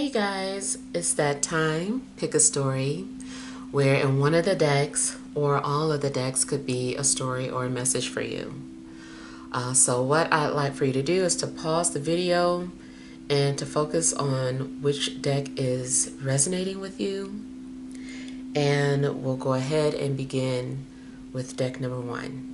Hey guys, it's that time, pick a story, where in one of the decks or all of the decks could be a story or a message for you. So what I'd like for you to do is to pause the video and to focus on which deck is resonating with you. And we'll go ahead and begin with deck number 1.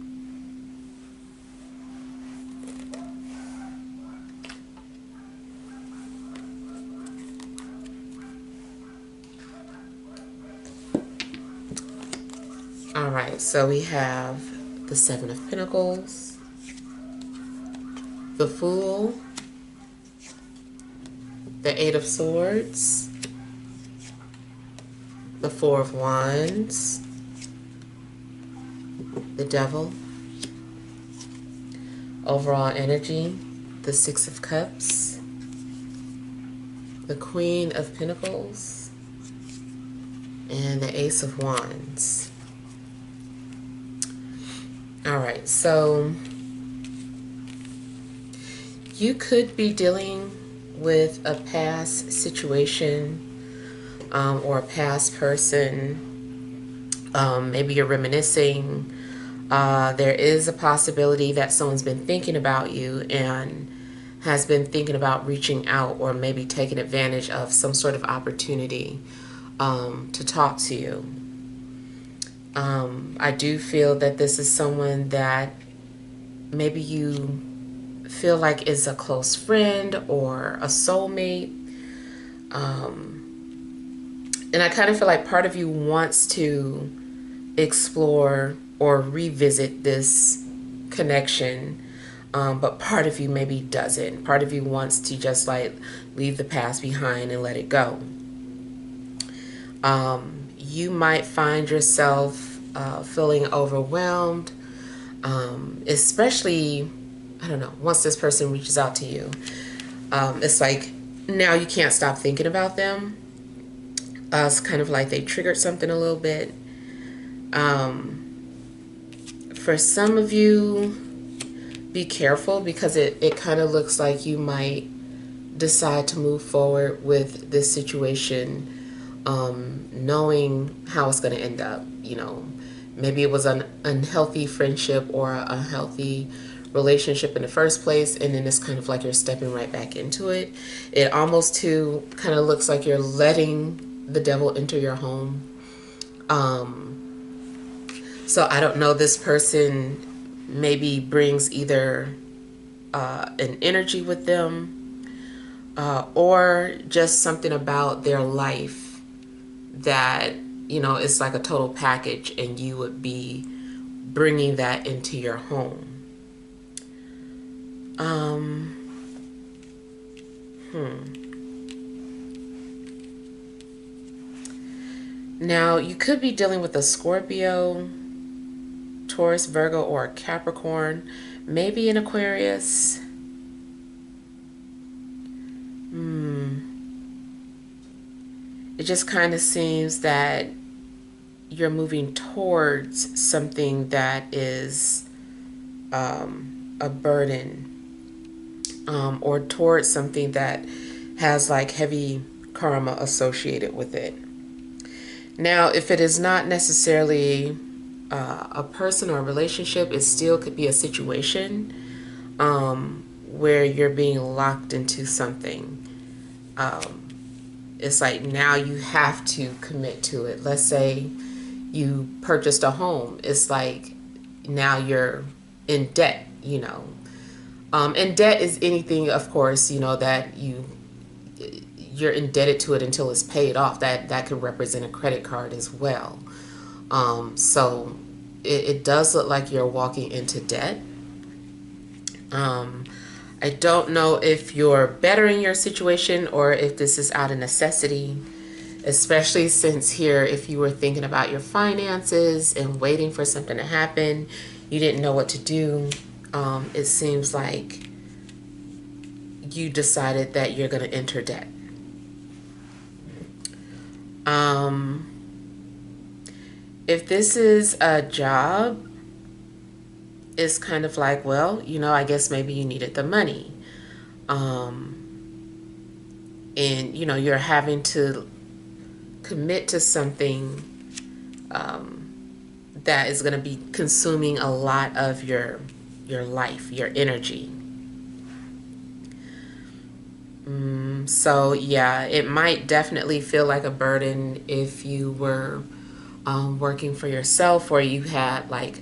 Alright, so we have the Seven of Pentacles, the Fool, the Eight of Swords, the Four of Wands, the Devil, overall energy, the Six of Cups, the Queen of Pentacles, and the Ace of Wands. Alright, so you could be dealing with a past situation or a past person. Maybe you're reminiscing. There is a possibility that someone's been thinking about you and has been thinking about reaching out or maybe taking advantage of some sort of opportunity to talk to you. I do feel that this is someone that maybe you feel like is a close friend or a soulmate. And I kind of feel like part of you wants to explore or revisit this connection, but part of you maybe doesn't. Part of you wants to just like leave the past behind and let it go. You might find yourself feeling overwhelmed, especially, I don't know, once this person reaches out to you. It's like now you can't stop thinking about them. It's kind of like they triggered something a little bit. For some of you, be careful because it kind of looks like you might decide to move forward with this situation, knowing how it's going to end up. You know, maybe it was an unhealthy friendship or a unhealthy relationship in the first place, and then it's kind of like you're stepping right back into it. It almost too kind of looks like you're letting the devil enter your home. So I don't know, this person maybe brings either an energy with them or just something about their life that, you know, it's like a total package, and you would be bringing that into your home. Now, you could be dealing with a Scorpio, Taurus, Virgo, or a Capricorn, maybe an Aquarius. It just kind of seems that you're moving towards something that is a burden, or towards something that has like heavy karma associated with it. Now, if it is not necessarily a person or a relationship, it still could be a situation where you're being locked into something. It's like now you have to commit to it. Let's say you purchased a home. It's like now you're in debt, you know. And debt is anything, of course, you know, that you're indebted to it until it's paid off. That could represent a credit card as well. So it does look like you're walking into debt. I don't know if you're bettering your situation or if this is out of necessity, especially since here, if you were thinking about your finances and waiting for something to happen, you didn't know what to do. It seems like you decided that you're going to enter debt. If this is a job, it's kind of like, well, you know, I guess maybe you needed the money. and you know, you're having to commit to something that is going to be consuming a lot of your life, your energy. So yeah, it might definitely feel like a burden if you were working for yourself, or you had like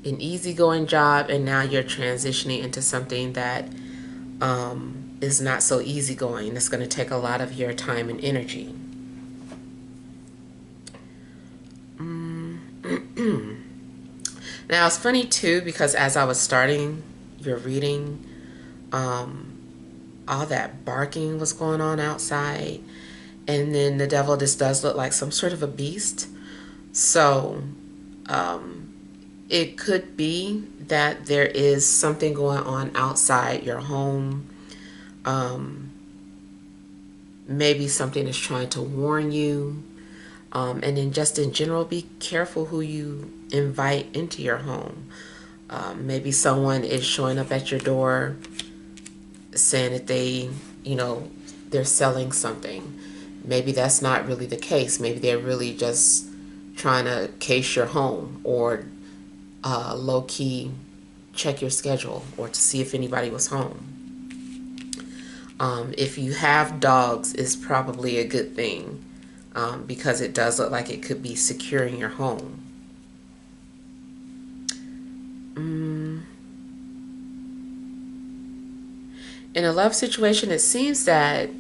an easygoing job and now you're transitioning into something that is not so easygoing. It's going to take a lot of your time and energy. Now it's funny too, because as I was starting your reading, all that barking was going on outside, and then the devil just does look like some sort of a beast. So it could be that there is something going on outside your home. Maybe something is trying to warn you. And then just in general, be careful who you invite into your home. Maybe someone is showing up at your door saying that they're selling something. Maybe that's not really the case. Maybe they're really just trying to case your home, or low-key check your schedule, or to see if anybody was home. If you have dogs, it's probably a good thing, because it does look like it could be securing your home. In a love situation, it seems that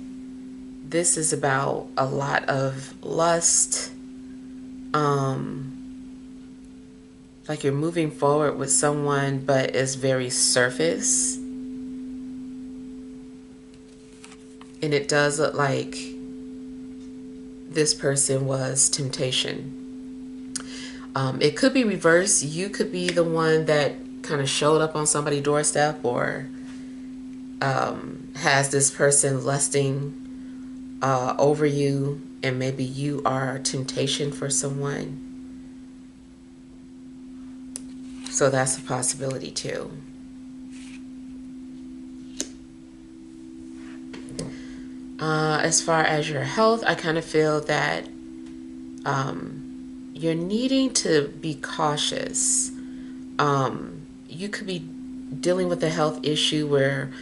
this is about a lot of lust. Like you're moving forward with someone, but it's very surface. And it does look like this person was temptation. It could be reversed. You could be the one that kind of showed up on somebody's doorstep, or has this person lusting over you, and maybe you are temptation for someone. So that's a possibility too. As far as your health, I kind of feel that you're needing to be cautious. You could be dealing with a health issue where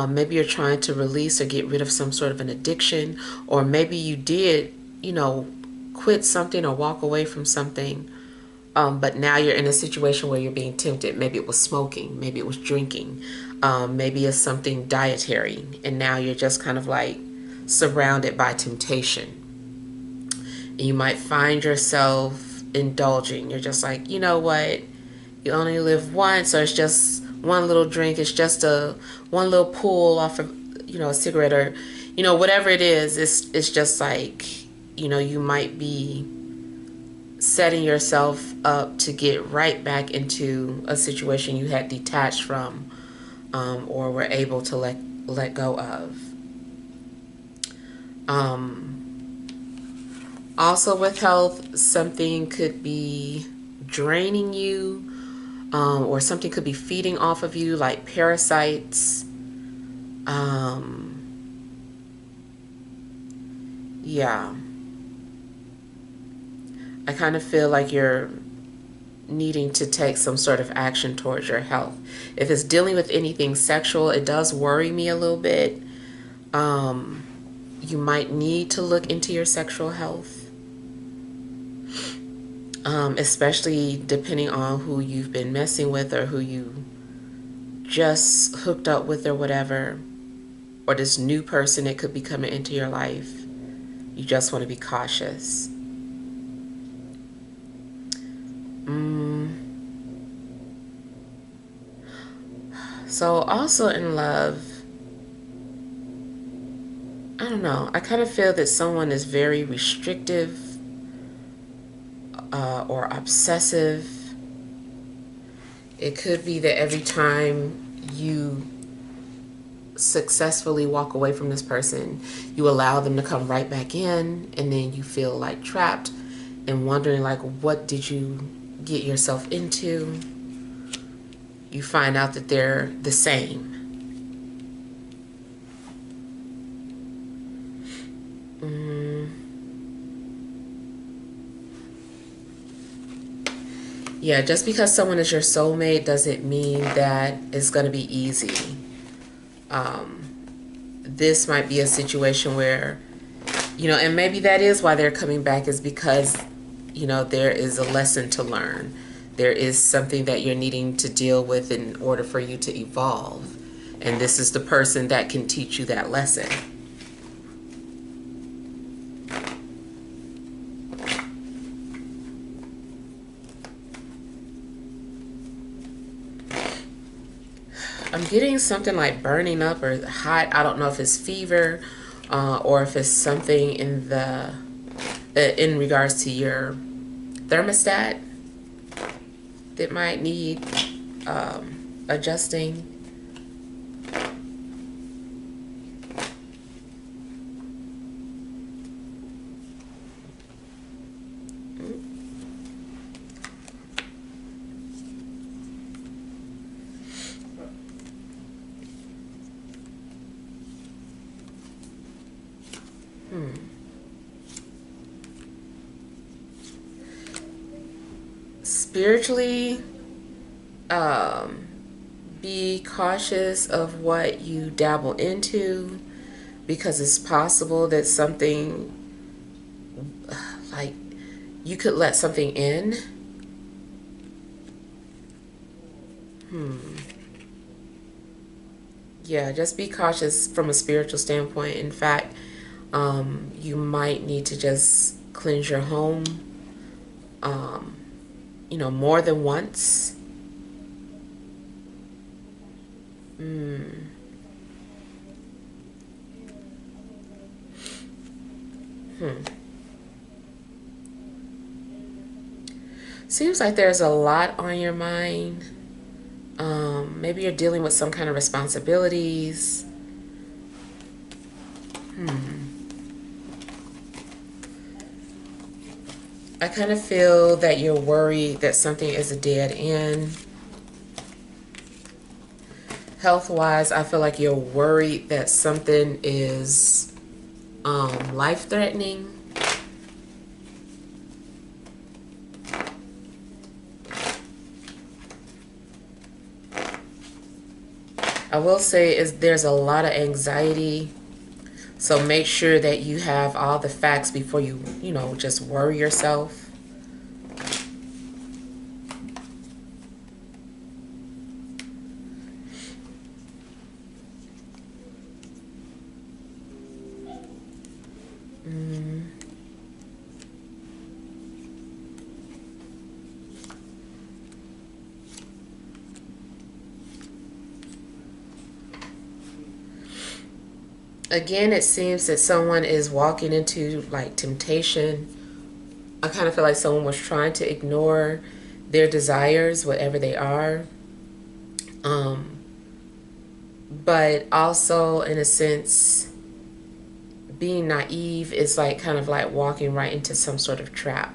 maybe you're trying to release or get rid of some sort of an addiction, or maybe you did, quit something or walk away from something, but now you're in a situation where you're being tempted. Maybe it was smoking, maybe it was drinking, maybe it's something dietary, and now you're just kind of like surrounded by temptation. And you might find yourself indulging. You're just like, you know what? You only live once, or it's just one little drink. It's just one little pull off of, a cigarette, or, whatever it is. It's just like, you might be setting yourself up to get right back into a situation you had detached from, or were able to let go of. Also with health, something could be draining you, or something could be feeding off of you, like parasites. Yeah. I kind of feel like you're needing to take some sort of action towards your health. If it's dealing with anything sexual, it does worry me a little bit. You might need to look into your sexual health. Especially depending on who you've been messing with, or who you just hooked up with, or whatever, or this new person that could be coming into your life. You just want to be cautious. So also in love, I don't know, I kind of feel that someone is very restrictive, or obsessive. It could be that every time you successfully walk away from this person, you allow them to come right back in, and then you feel like trapped and wondering like, what did you get yourself into? You find out that they're the same. Mm, yeah, just because someone is your soulmate doesn't mean that it's going to be easy. Um, this might be a situation where, and maybe that is why they're coming back, is because, there is a lesson to learn. There is something that you're needing to deal with in order for you to evolve. And this is the person that can teach you that lesson. I'm getting something like burning up or hot. I don't know if it's fever or if it's something in regards to your thermostat that might need adjusting. Spiritually, um, be cautious of what you dabble into, because it's possible that something, like, you could let something in. Yeah, just be cautious from a spiritual standpoint. In fact, you might need to just cleanse your home, um, more than once. Mm. Hmm. Seems like there's a lot on your mind. Maybe you're dealing with some kind of responsibilities. I kind of feel that you're worried that something is a dead end. Health-wise, I feel like you're worried that something is life-threatening. I will say there's a lot of anxiety. So make sure that you have all the facts before you, just worry yourself. Mm. Again, it seems that someone is walking into like temptation. I kind of feel like someone was trying to ignore their desires, whatever they are. Um, but also, in a sense, being naive is like kind of like walking right into some sort of trap.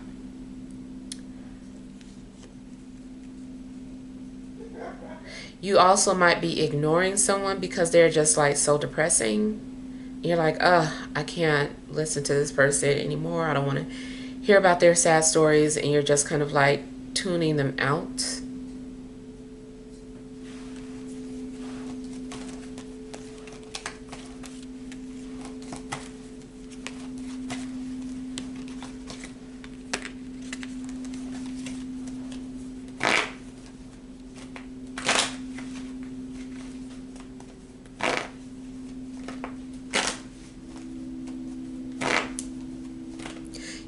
You also might be ignoring someone because they're just like so depressing. You're like, I can't listen to this person anymore. I don't want to hear about their sad stories. And you're just kind of like tuning them out.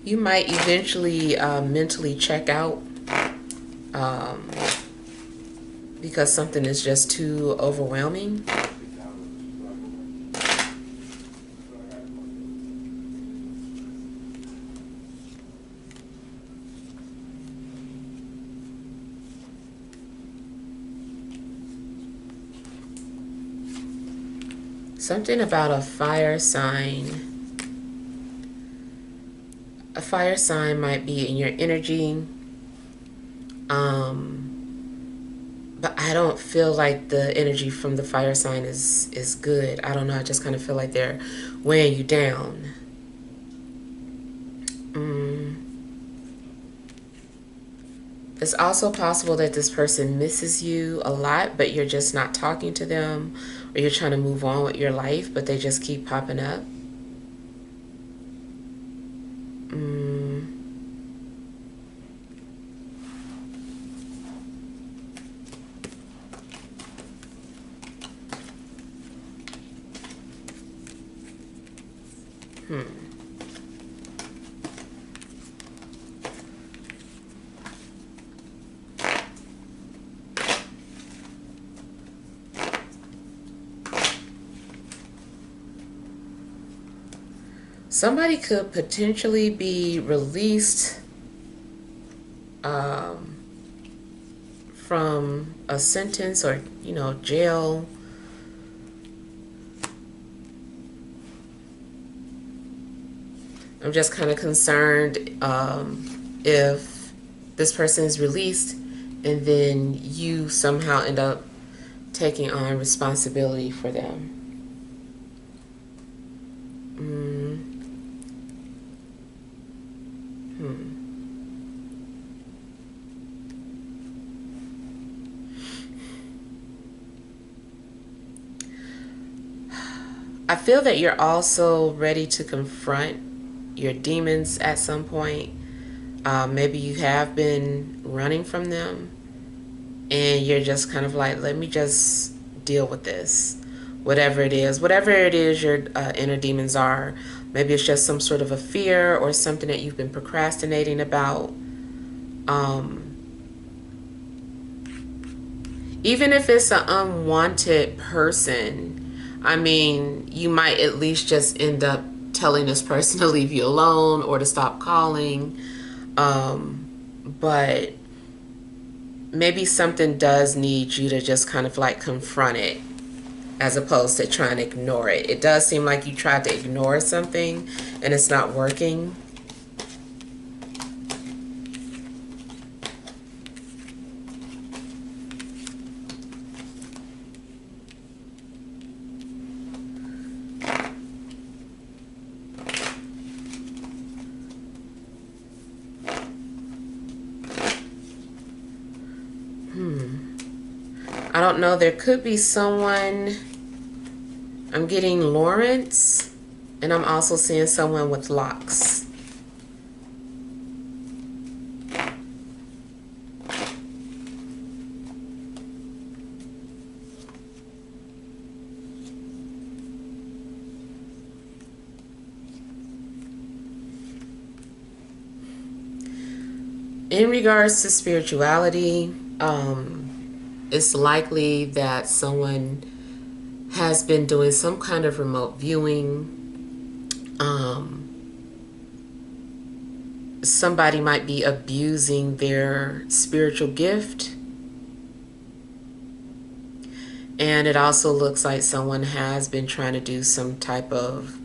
You might eventually mentally check out um, because something is just too overwhelming. Something about a fire sign. A fire sign might be in your energy. But I don't feel like the energy from the fire sign is good. I don't know. I just kind of feel like they're weighing you down. It's also possible that this person misses you a lot, but you're just not talking to them, or you're trying to move on with your life, but they just keep popping up. Somebody could potentially be released from a sentence or, jail. I'm just kind of concerned if this person is released and then you somehow end up taking on responsibility for them. I feel that you're also ready to confront your demons at some point. Maybe you have been running from them and you're just kind of like, let me just deal with this. Whatever it is your inner demons are. Maybe it's just some sort of a fear or something that you've been procrastinating about. Even if it's an unwanted person, I mean, you might at least just end up telling this person to leave you alone or to stop calling. But maybe something does need you to just kind of like confront it as opposed to trying to ignore it. It does seem like you tried to ignore something and it's not working. I don't know. There could be someone. I'm getting Lawrence, and I'm also seeing someone with locks. In regards to spirituality, it's likely that someone has been doing some kind of remote viewing. Somebody might be abusing their spiritual gift. And it also looks like someone has been trying to do some type of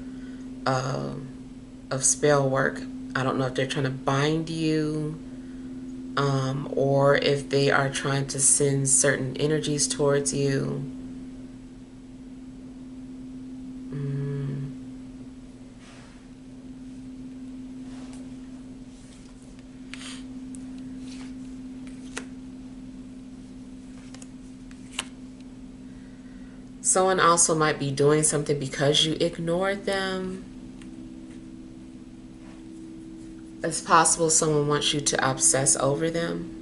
spell work. I don't know if they're trying to bind you, or if they are trying to send certain energies towards you. Someone also might be doing something because you ignored them. It's possible someone wants you to obsess over them.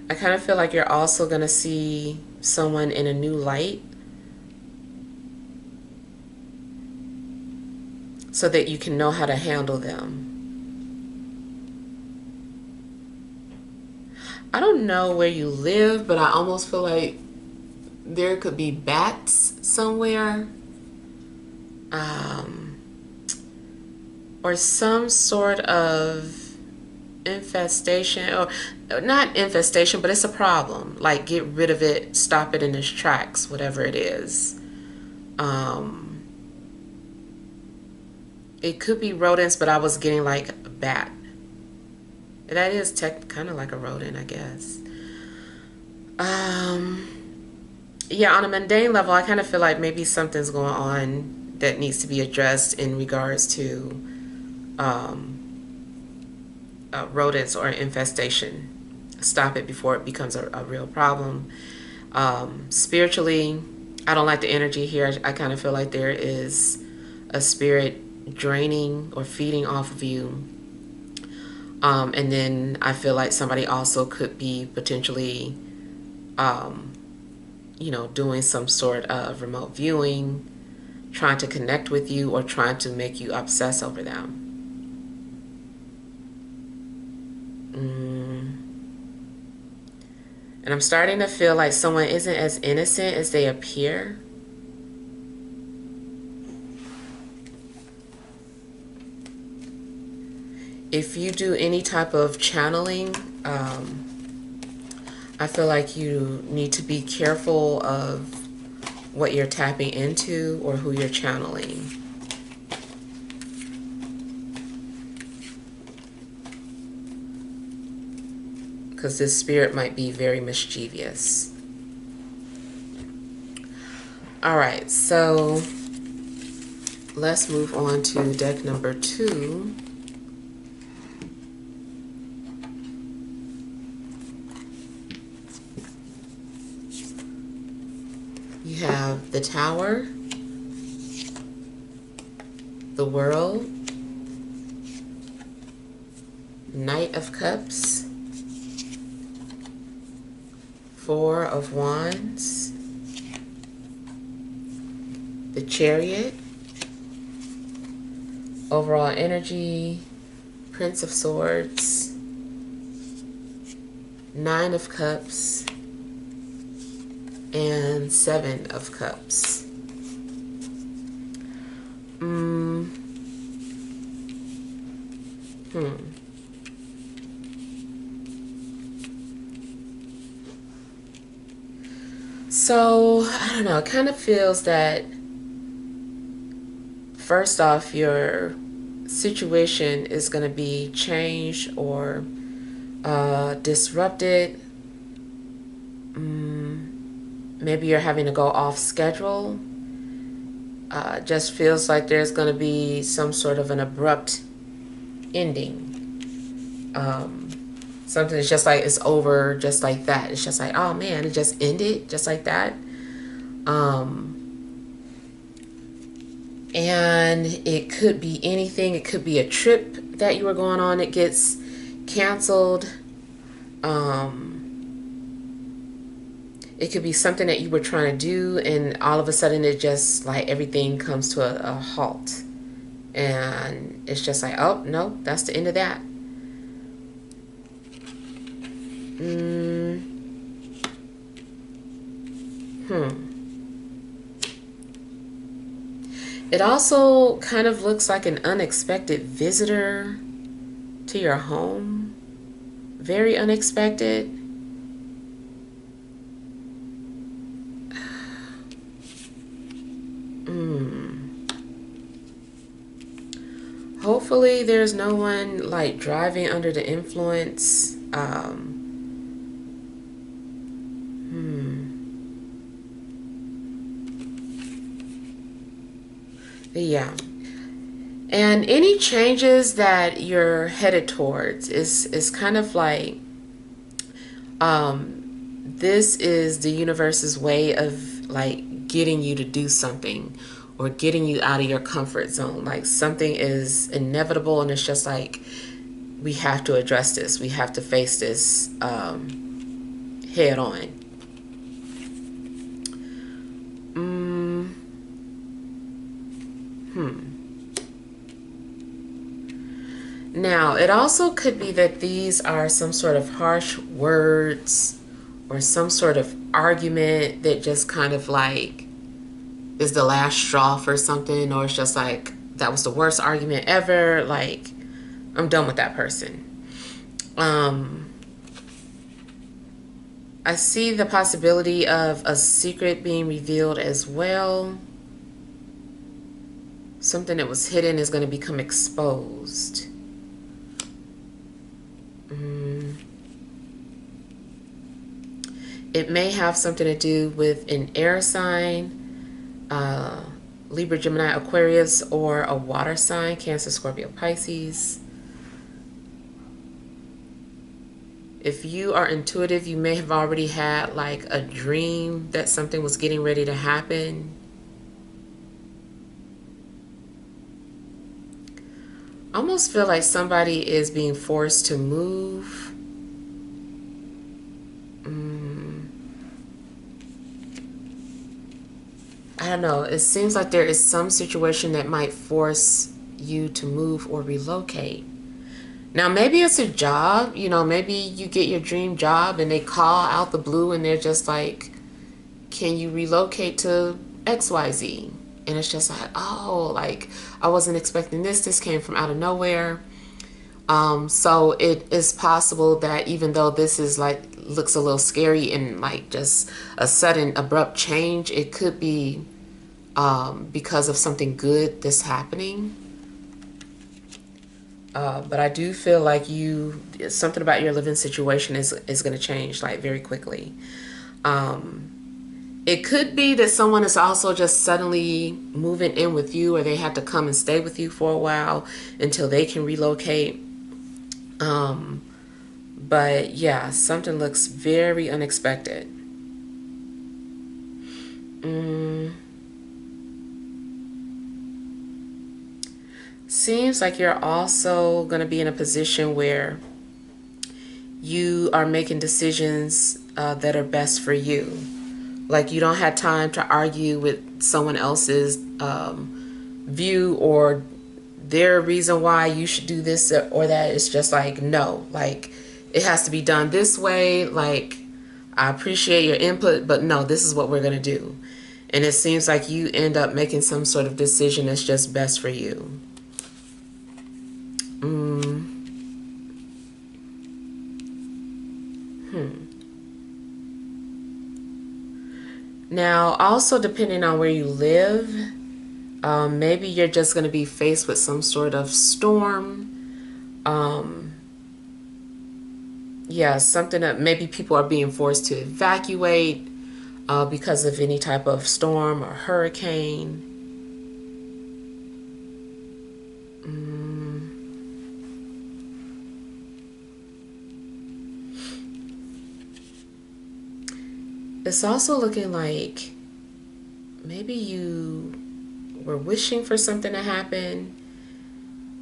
I kind of feel like you're also going to see someone in a new light so that you can know how to handle them. I don't know where you live, but I almost feel like there could be bats somewhere. Or some sort of infestation, or not infestation, but it's a problem. Like, get rid of it, stop it in its tracks, whatever it is. It could be rodents, but I was getting like a bat. That is kind of like a rodent, I guess. Yeah, on a mundane level, I kind of feel like maybe something's going on that needs to be addressed in regards to um, rodents or infestation. Stop it before it becomes a real problem. Spiritually, I don't like the energy here. I kind of feel like there is a spirit draining or feeding off of you. And then I feel like somebody also could be potentially, um, doing some sort of remote viewing, trying to connect with you or trying to make you obsess over them. Mm. And I'm starting to feel like someone isn't as innocent as they appear. If you do any type of channeling, I feel like you need to be careful of what you're tapping into or who you're channeling. Because this spirit might be very mischievous. Alright, so let's move on to deck number 2. You have the Tower, the World, Knight of Cups, Four of Wands, the Chariot, overall energy, Prince of Swords, Nine of Cups, and Seven of Cups. So, I don't know, it kind of feels that first off, your situation is going to be changed or disrupted. Maybe you're having to go off schedule. Just feels like there's going to be some sort of an abrupt ending. Something that's just like it's over just like that. It's just like, oh man, it just ended just like that. And it could be anything. It could be a trip that you were going on that gets canceled. It could be something that you were trying to do and all of a sudden it just like everything comes to a halt. And it's just like, oh, no, that's the end of that. It also kind of looks like an unexpected visitor to your home. Very unexpected. Hopefully there's no one like driving under the influence. Yeah. And any changes that you're headed towards is kind of like this is the universe's way of like getting you to do something or getting you out of your comfort zone. Like something is inevitable and it's just like we have to address this. We have to face this head on. Now, it also could be that these are some sort of harsh words or some sort of argument that just kind of like is the last straw for something, or it's just like that was the worst argument ever. Like, I'm done with that person. I see the possibility of a secret being revealed as well. Something that was hidden is going to become exposed. It may have something to do with an air sign, Libra, Gemini, Aquarius, or a water sign, Cancer, Scorpio, Pisces. If you are intuitive, you may have already had like a dream that something was getting ready to happen. I almost feel like somebody is being forced to move. I don't know. It seems like there is some situation that might force you to move or relocate. Now, maybe it's a job. You know, maybe you get your dream job and they call out the blue and they're just like, can you relocate to XYZ? And it's just like, oh, like I wasn't expecting this. This came from out of nowhere. So it is possible that even though this is like looks a little scary and like just a sudden abrupt change, it could be because of something good that's happening. But I do feel like something about your living situation is going to change like very quickly. It could be that someone is also just suddenly moving in with you, or they have to come and stay with you for a while until they can relocate. But yeah, something looks very unexpected. Seems like you're also going to be in a position where you are making decisions that are best for you. Like you don't have time to argue with someone else's view or their reason why you should do this or that. It's just like, no, like it has to be done this way. Like, I appreciate your input, but no, this is what we're going to do. And it seems like you end up making some sort of decision that's just best for you. Now, also depending on where you live, maybe you're just going to be faced with some sort of storm. Yeah, something that maybe people are being forced to evacuate because of any type of storm or hurricane. It's also looking like maybe you were wishing for something to happen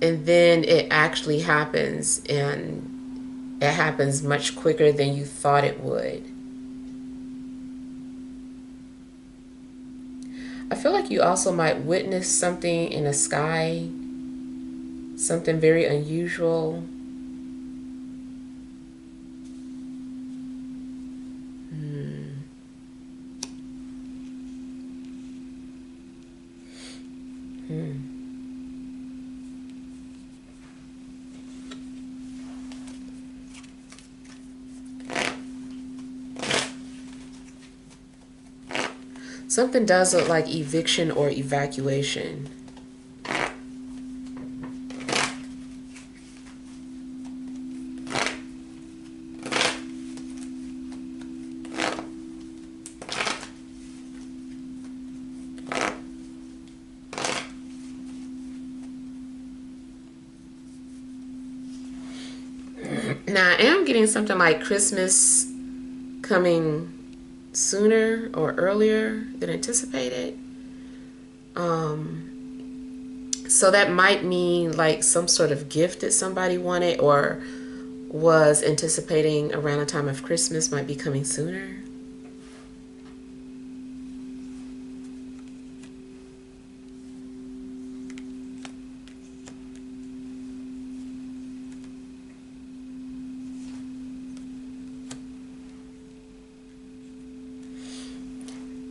and then it actually happens, and it happens much quicker than you thought it would. I feel like you also might witness something in the sky, something very unusual. Something does look like eviction or evacuation. Now, I am getting something like Christmas coming sooner or earlier than anticipated. So that might mean like some sort of gift that somebody wanted or was anticipating around the time of Christmas might be coming sooner.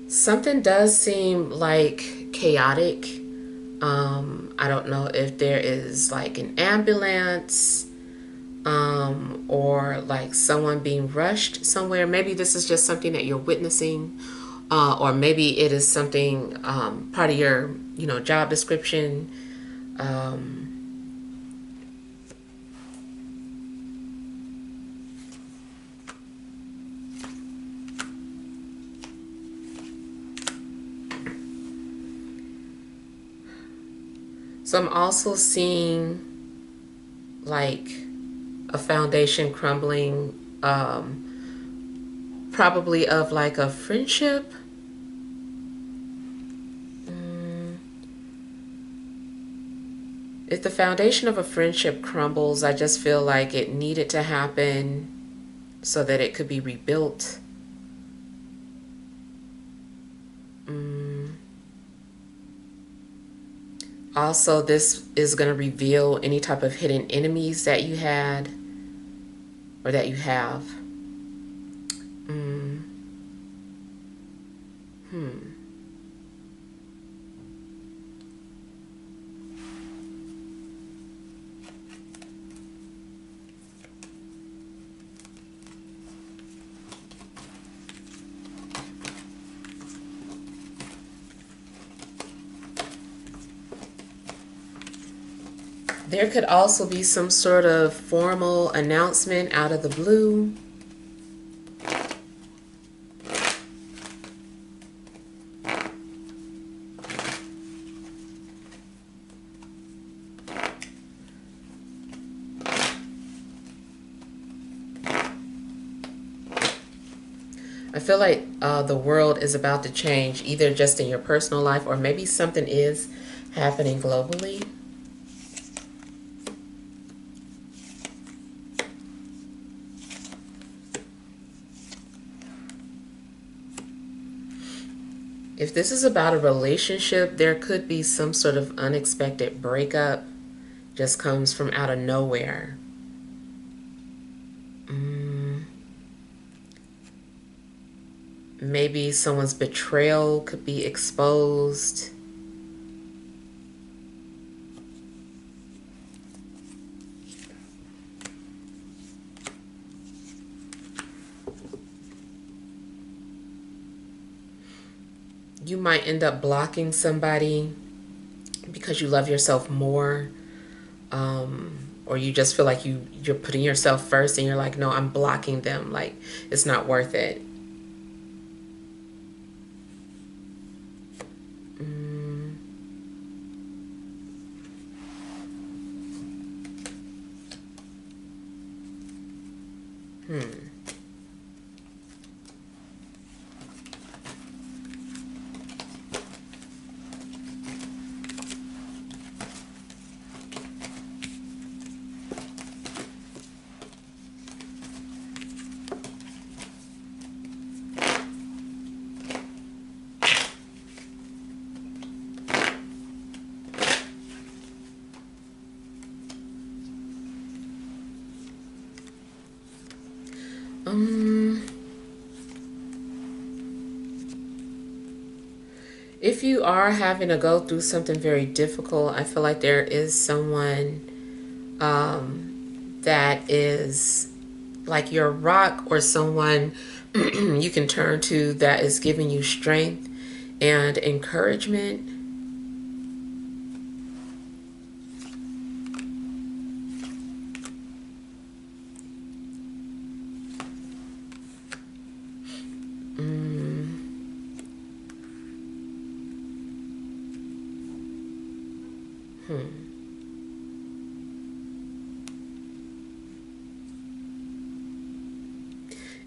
Something does seem like chaotic. I don't know if there is like an ambulance or like someone being rushed somewhere. Maybe this is just something that you're witnessing, or maybe it is something part of your, job description. So I'm also seeing like a foundation crumbling, probably of like a friendship. If the foundation of a friendship crumbles, I just feel like it needed to happen so that it could be rebuilt. Also, this is going to reveal any type of hidden enemies that you had or that you have. There could also be some sort of formal announcement out of the blue. I feel like the world is about to change, either just in your personal life or maybe something is happening globally. If this is about a relationship, there could be some sort of unexpected breakup, just comes from out of nowhere. Maybe someone's betrayal could be exposed. You might end up blocking somebody because you love yourself more, or you just feel like you're putting yourself first and you're like, no, I'm blocking them, like it's not worth it. If you are having to go through something very difficult, I feel like there is someone that is like your rock, or someone you can turn to that is giving you strength and encouragement.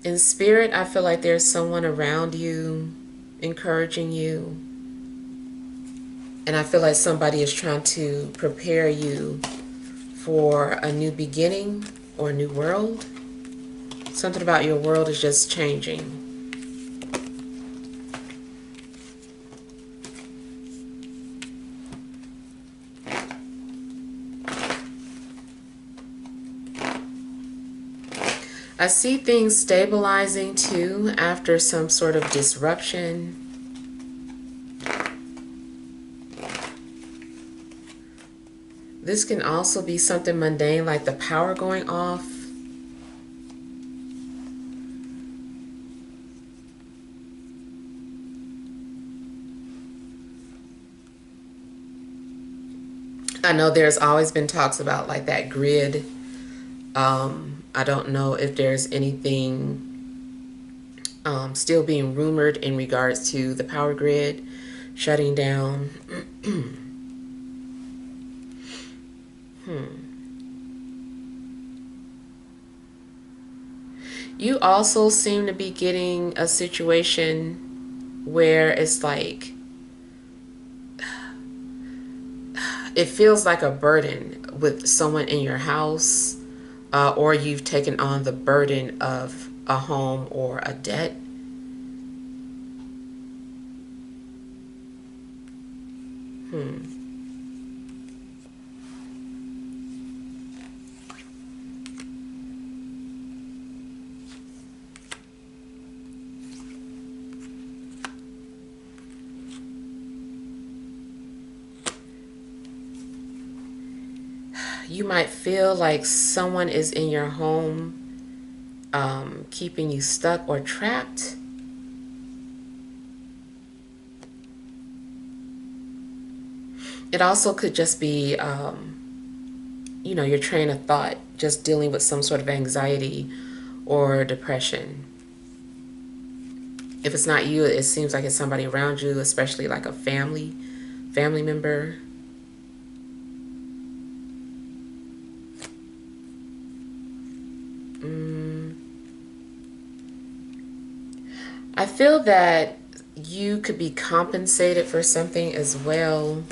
In spirit, I feel like there's someone around you encouraging you. And I feel like somebody is trying to prepare you for a new beginning or a new world. Something about your world is just changing. I see things stabilizing too after some sort of disruption. This can also be something mundane like the power going off. I know there's always been talks about like that grid. I don't know if there's anything still being rumored in regards to the power grid shutting down. You also seem to be getting a situation where it's like it feels like a burden with someone in your house, or you've taken on the burden of a home or a debt. You might feel like someone is in your home, keeping you stuck or trapped. It also could just be, your train of thought, just dealing with some sort of anxiety or depression. If it's not you, it seems like it's somebody around you, especially like a family member. I feel that you could be compensated for something as well.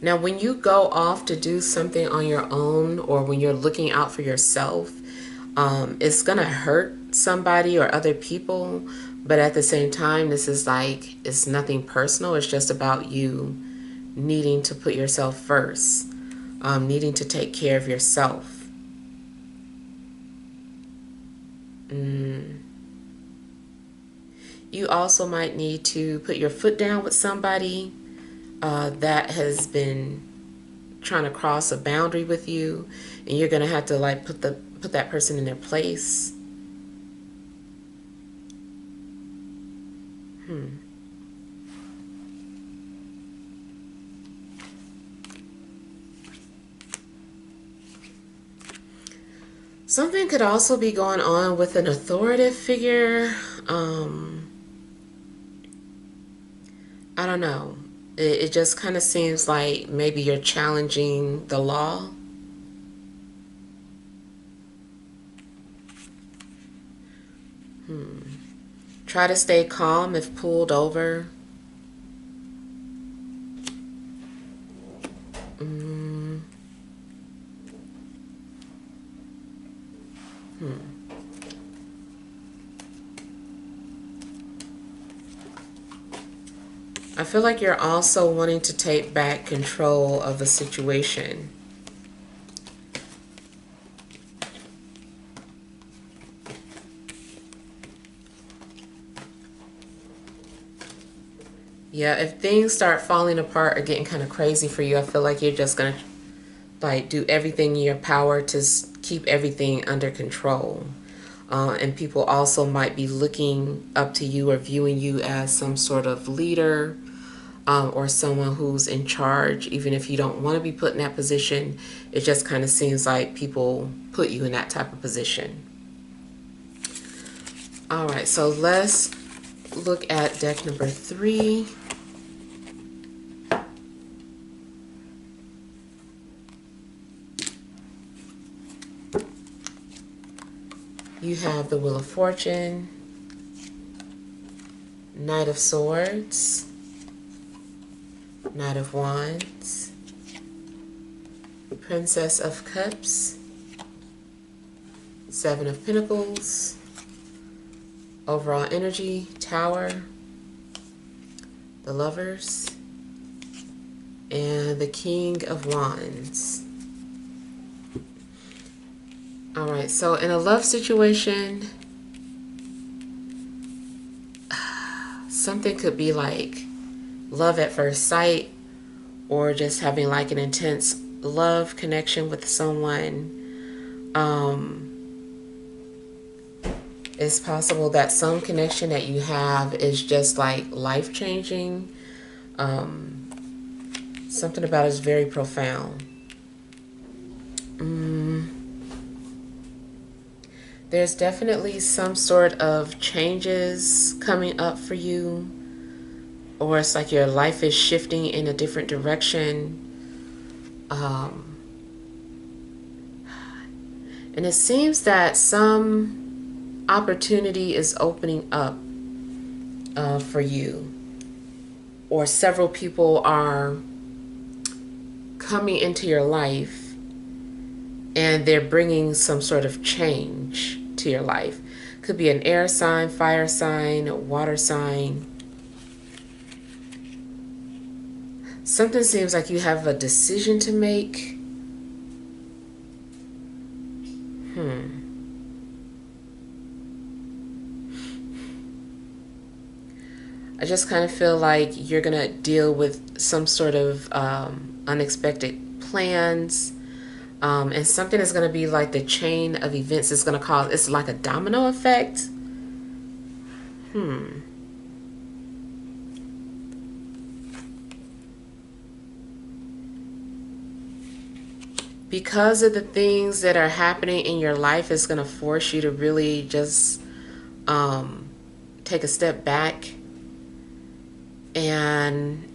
Now, when you go off to do something on your own, or when you're looking out for yourself, it's going to hurt somebody or other people. But at the same time, this is like, it's nothing personal. It's just about you needing to put yourself first, needing to take care of yourself. You also might need to put your foot down with somebody that has been trying to cross a boundary with you, and you're gonna have to like put that person in their place. Something could also be going on with an authoritative figure. I don't know. It just kind of seems like maybe you're challenging the law. Try to stay calm if pulled over. I feel like you're also wanting to take back control of the situation. Yeah, if things start falling apart or getting kind of crazy for you, I feel like you're just going to like do everything in your power to keep everything under control. And people also might be looking up to you or viewing you as some sort of leader, or someone who's in charge. Even if you don't want to be put in that position, it just kind of seems like people put you in that type of position. All right, so let's look at deck number 3. You have the Wheel of Fortune, Knight of Swords, Knight of Wands, Princess of Cups, Seven of Pentacles, overall energy, Tower, the Lovers, and the King of Wands. All right, so in a love situation, something could be like love at first sight, or just having like an intense love connection with someone. It's possible that some connection that you have is just like life changing. Something about it is very profound. There's definitely some sort of changes coming up for you, or it's like your life is shifting in a different direction. And it seems that some opportunity is opening up for you, or several people are coming into your life and they're bringing some sort of change to your life. Could be an air sign, fire sign, a water sign. Something seems like you have a decision to make. I just kind of feel like you're going to deal with some sort of unexpected plans. And something is going to be like the chain of events is going to cause, it's like a domino effect. Because of the things that are happening in your life, it's going to force you to really just take a step back and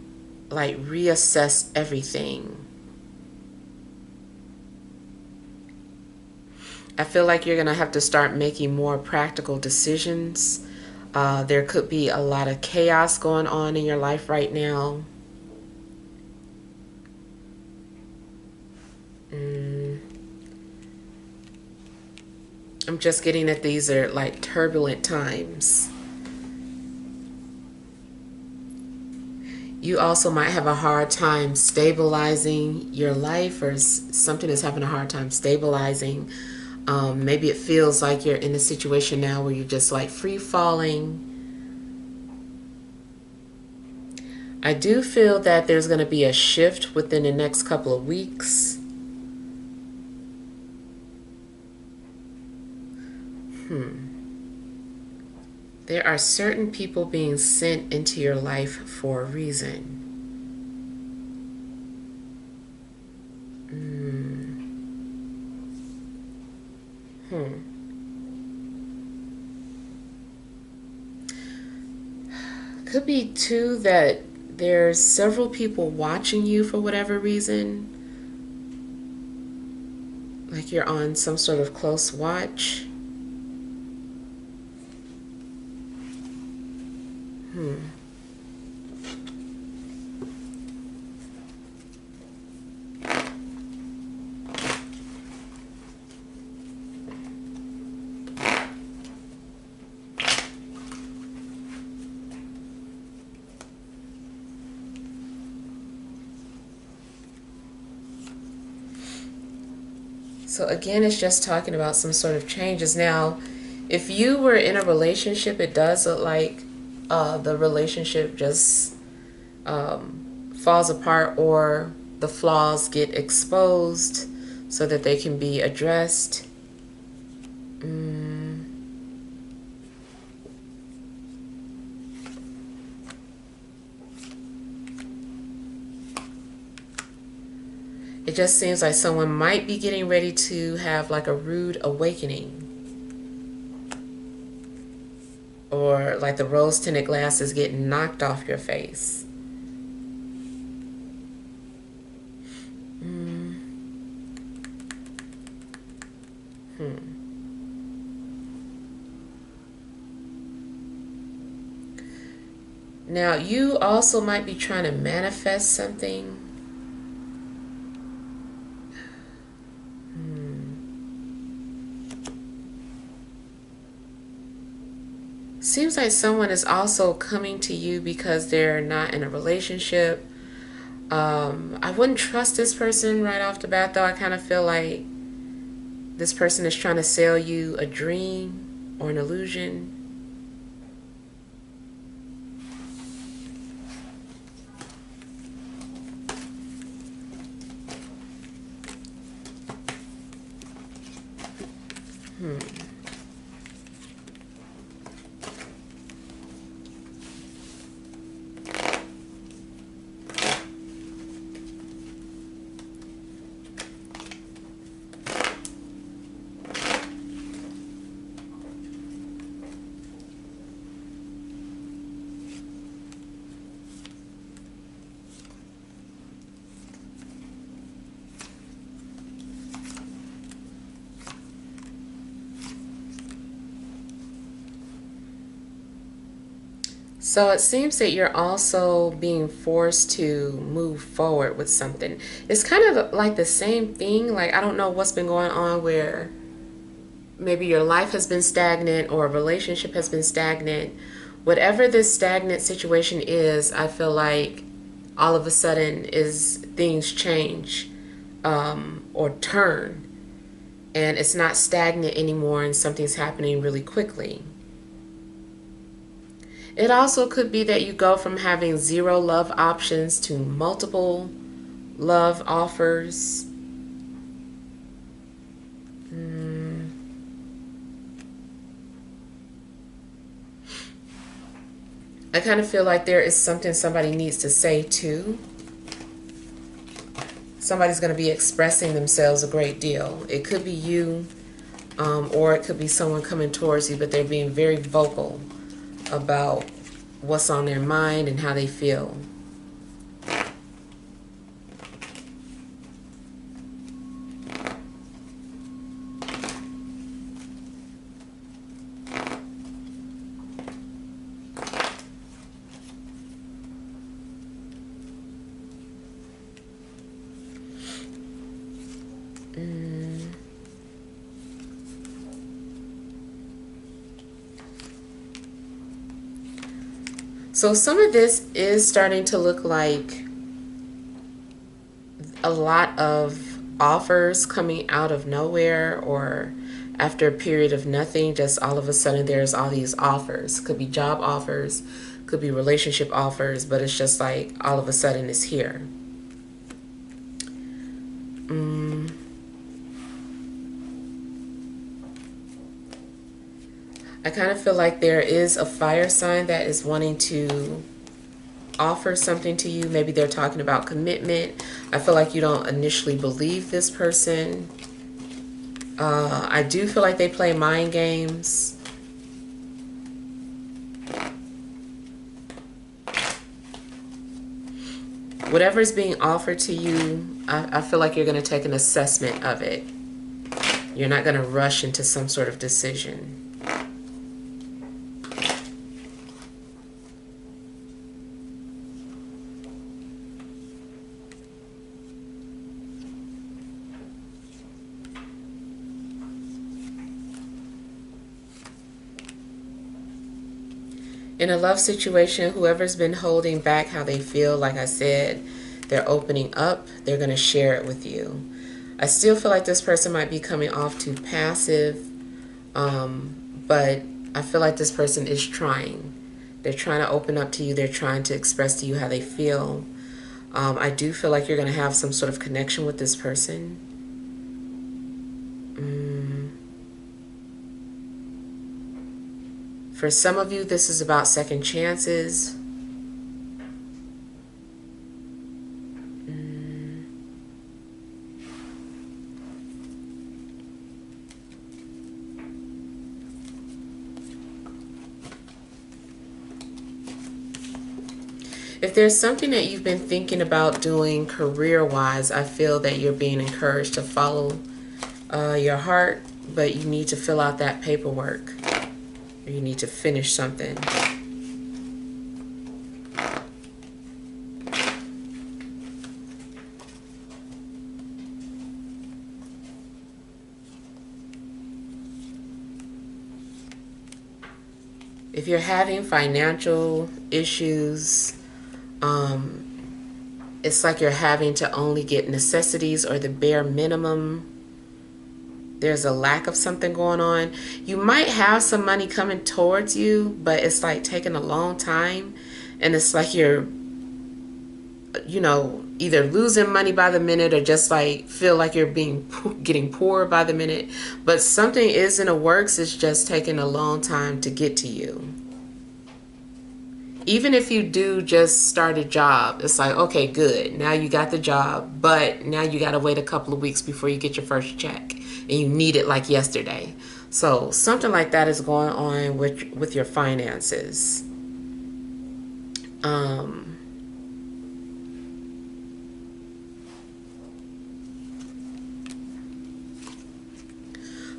like reassess everything. I feel like you're going to have to start making more practical decisions. There could be a lot of chaos going on in your life right now. I'm just getting that these are like turbulent times. You also might have a hard time stabilizing your life, or something is having a hard time stabilizing. Maybe it feels like you're in a situation now where you're just like free falling. I do feel that there's going to be a shift within the next couple of weeks. There are certain people being sent into your life for a reason. Could be too that there's several people watching you for whatever reason. Like you're on some sort of close watch. So again, it's just talking about some sort of changes. Now, if you were in a relationship, it does look like the relationship just falls apart, or the flaws get exposed so that they can be addressed. It just seems like someone might be getting ready to have like a rude awakening. Or like the rose-tinted glasses getting knocked off your face. Now, you also might be trying to manifest something. Seems like someone is also coming to you because they're not in a relationship. I wouldn't trust this person right off the bat, though. I kind of feel like this person is trying to sell you a dream or an illusion. So it seems that you're also being forced to move forward with something. It's kind of like the same thing. Like, I don't know what's been going on where maybe your life has been stagnant or a relationship has been stagnant. Whatever this stagnant situation is, I feel like all of a sudden is things change, or turn, and it's not stagnant anymore and something's happening really quickly. It also could be that you go from having 0 love options to multiple love offers. I kind of feel like there is something somebody needs to say too. Somebody's going to be expressing themselves a great deal. It could be you, or it could be someone coming towards you, but they're being very vocal about what's on their mind and how they feel. So some of this is starting to look like a lot of offers coming out of nowhere, or after a period of nothing, just all of a sudden there's all these offers. Could be job offers, could be relationship offers, but it's just like all of a sudden it's here. I kind of feel like there is a fire sign that is wanting to offer something to you. Maybe they're talking about commitment. I feel like you don't initially believe this person. I do feel like they play mind games. Whatever is being offered to you, I feel like you're going to take an assessment of it. You're not going to rush into some sort of decision. In a love situation, whoever's been holding back how they feel, like I said, they're opening up. They're going to share it with you. I still feel like this person might be coming off too passive, but I feel like this person is trying. They're trying to open up to you. They're trying to express to you how they feel. I do feel like you're going to have some sort of connection with this person. For some of you, this is about second chances. If there's something that you've been thinking about doing career-wise, I feel that you're being encouraged to follow your heart, but you need to fill out that paperwork. Or you need to finish something. If you're having financial issues, it's like you're having to only get necessities or the bare minimum. There's a lack of something going on. You might have some money coming towards you, but it's like taking a long time. And it's like you're, either losing money by the minute or just like feel like you're getting poor by the minute. But something is in the works. It's just taking a long time to get to you. Even if you do just start a job, it's like, okay, good. Now you got the job, but now you got to wait a couple of weeks before you get your first check, and you need it like yesterday. So something like that is going on with your finances.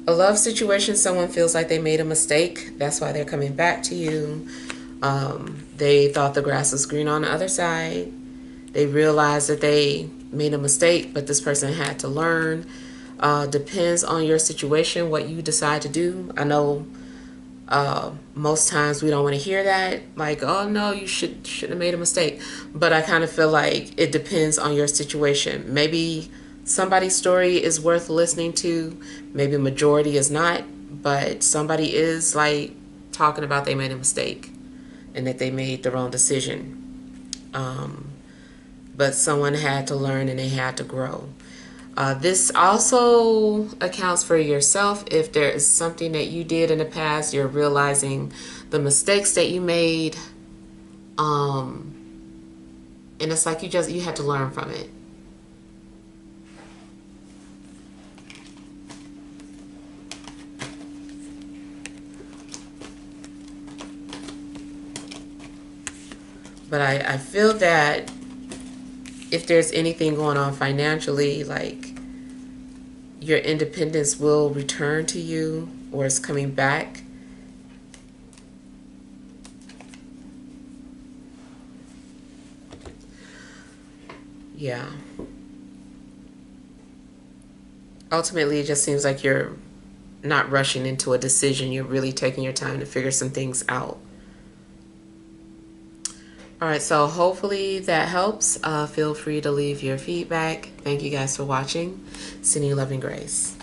A love situation, someone feels like they made a mistake. That's why they're coming back to you. They thought the grass was green on the other side. They realized that they made a mistake, but this person had to learn. Depends on your situation, what you decide to do. I know most times we don't want to hear that, like, oh no, you shouldn't have made a mistake. But I kind of feel like it depends on your situation. Maybe somebody's story is worth listening to, maybe a majority is not, but somebody is like talking about they made a mistake and that they made the wrong decision. But someone had to learn and they had to grow. This also accounts for yourself. If there is something that you did in the past, you're realizing the mistakes that you made. And it's like you had to learn from it. But I feel that if there's anything going on financially, like your independence will return to you or it's coming back. Yeah. Ultimately, it just seems like you're not rushing into a decision. You're really taking your time to figure some things out. All right, so hopefully that helps. Feel free to leave your feedback. Thank you guys for watching. Sending you love and grace.